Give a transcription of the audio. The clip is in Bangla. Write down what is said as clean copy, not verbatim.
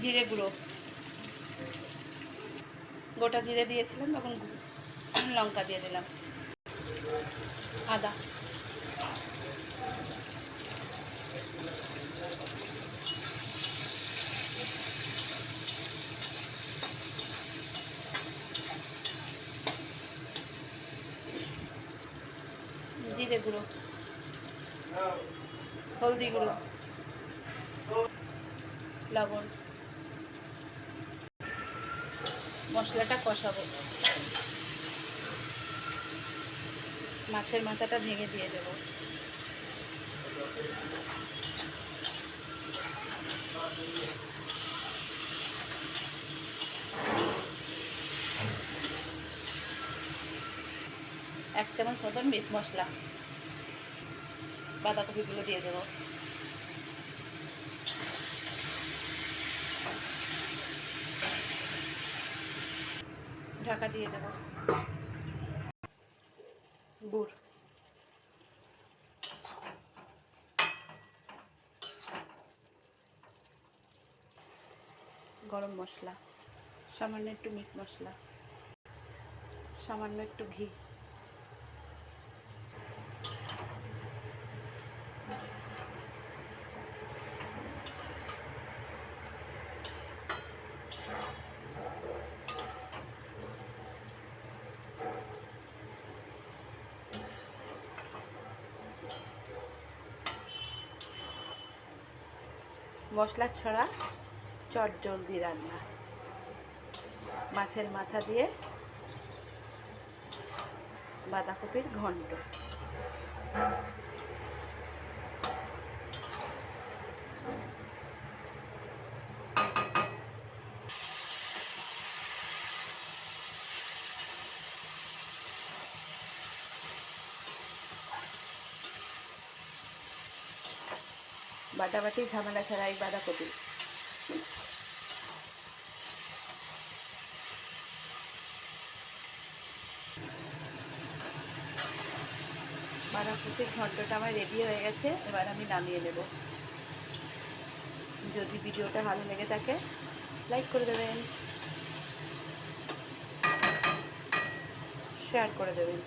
জিরে গুঁড়ো, গোটা জিরে দিয়েছিলাম, এবং লঙ্কা দিয়ে দিলাম, আদা, জিরে গুঁড়ো, হলদি গুঁড়ো, লবণ। মশলাটা কষাবো। মাছের মাথাটা ভেঙে দিয়ে দেবো। এক চামচ মতন মিট মশলা, বাঁধাকপিগুলো দিয়ে দেবো। ঢাকা দিয়ে দেবো। গুড়, গরম মশলা, সামান্য একটু মিট মশলা, সামান্য একটু ঘি, মশলা ছাড়া চটজলদি রান্না। মাছের মাথা দিয়ে বাঁধাকপির ঘন্ট। বাটাবাটি ঝামেলা ছাড়া এই বাঁধাকপি। বাঁধাকপির ঘন্টটা আমার রেডি হয়ে গেছে, এবার আমি নামিয়ে নেব। যদি ভিডিওটা ভালো লেগে থাকে লাইক করে দেবেন, শেয়ার করে দেবেন।